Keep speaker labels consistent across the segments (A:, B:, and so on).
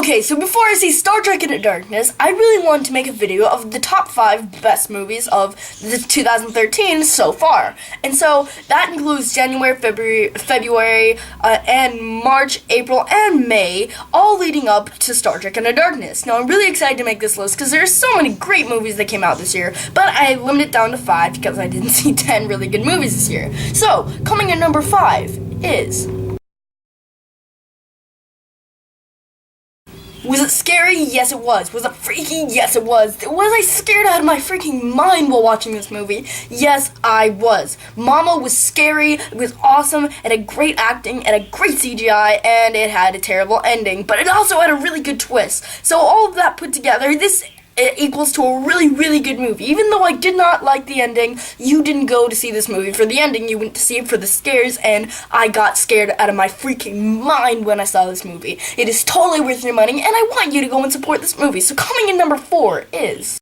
A: Okay, so before I see Star Trek Into Darkness, I really wanted to make a video of the top 5 best movies of the 2013 so far. And so that includes January, February, and March, April, and May, all leading up to Star Trek Into Darkness. Now, I'm really excited to make this list because there's so many great movies that came out this year, but I limited it down to 5 because I didn't see 10 really good movies this year. So, coming in number 5 is... Was it scary? Yes, it was. Was it freaky? Yes, it was. Was I scared out of my freaking mind while watching this movie? Yes, I was. Mama was scary, it was awesome, it had great acting, and a great CGI, and it had a terrible ending, but it also had a really good twist. So all of that put together, this equals to a really, really good movie. Even though I did not like the ending, you didn't go to see this movie for the ending, you went to see it for the scares, and I got scared out of my freaking mind when I saw this movie. It is totally worth your money, and I want you to go and support this movie. So coming in number 4 is...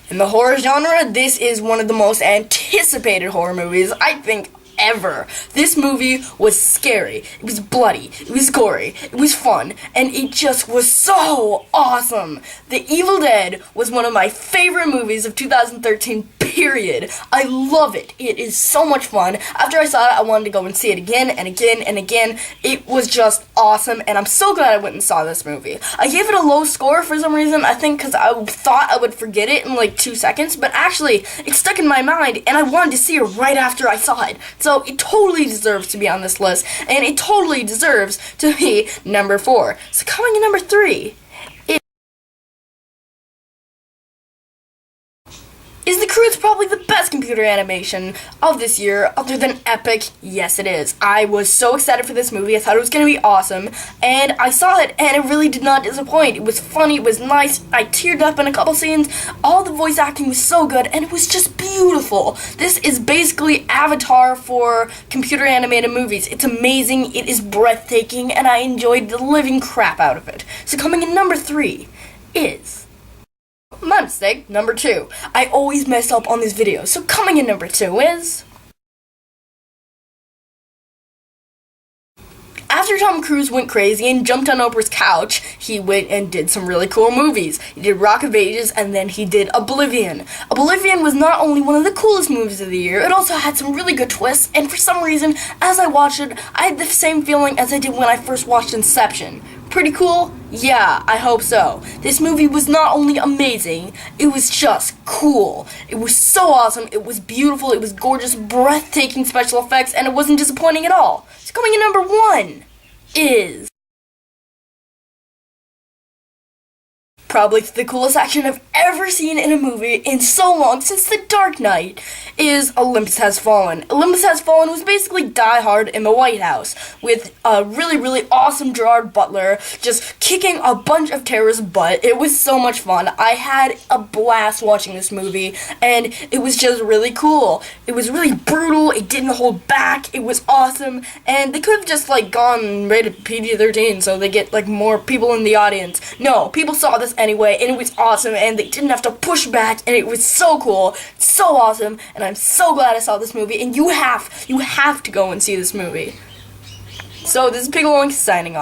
A: In the horror genre, this is one of the most anticipated horror movies, I think, ever. This movie was scary, it was bloody, it was gory, it was fun, and it just was so awesome. The Evil Dead was one of my favorite movies of 2013, period. I love it. It is so much fun. After I saw it, I wanted to go and see it again and again and again. It was just awesome, and I'm so glad I went and saw this movie. I gave it a low score for some reason, I think because I thought I would forget it in like 2 seconds, but actually, it stuck in my mind, and I wanted to see it right after I saw it. So it totally deserves to be on this list, and it totally deserves to be number 4. So coming in number 3 is The Crew. It's probably the best computer animation of this year, other than Epic. Yes, it is. I was so excited for this movie. I thought it was going to be awesome, and I saw it, and it really did not disappoint. It was funny, it was nice, I teared up in a couple scenes, all the voice acting was so good, and it was just beautiful. This is basically Avatar for computer animated movies. It's amazing, it is breathtaking, and I enjoyed the living crap out of it. So coming in number 3 is... My mistake, number 2. I always mess up on these videos, so coming in number 2 is... After Tom Cruise went crazy and jumped on Oprah's couch, he went and did some really cool movies. He did Rock of Ages, and then he did Oblivion. Oblivion was not only one of the coolest movies of the year, it also had some really good twists, and for some reason, as I watched it, I had the same feeling as I did when I first watched Inception. Pretty cool? Yeah, I hope so. This movie was not only amazing, it was just cool. It was so awesome, it was beautiful, it was gorgeous, breathtaking special effects, and it wasn't disappointing at all. So coming in number 1 is... probably the coolest action I've ever seen in a movie in so long, since The Dark Knight, is Olympus Has Fallen. Olympus Has Fallen was basically Die Hard in the White House, with a really, really awesome Gerard Butler just kicking a bunch of terrorists' butt. It was so much fun. I had a blast watching this movie, and it was just really cool. It was really brutal, it didn't hold back, it was awesome, and they could have just, like, gone rated PG-13 so they get, like, more people in the audience. No, people saw this anyway, and it was awesome, and they didn't have to push back, and it was so cool, so awesome, and I'm so glad I saw this movie, and you have to go and see this movie. So, this is Pigaloink signing off.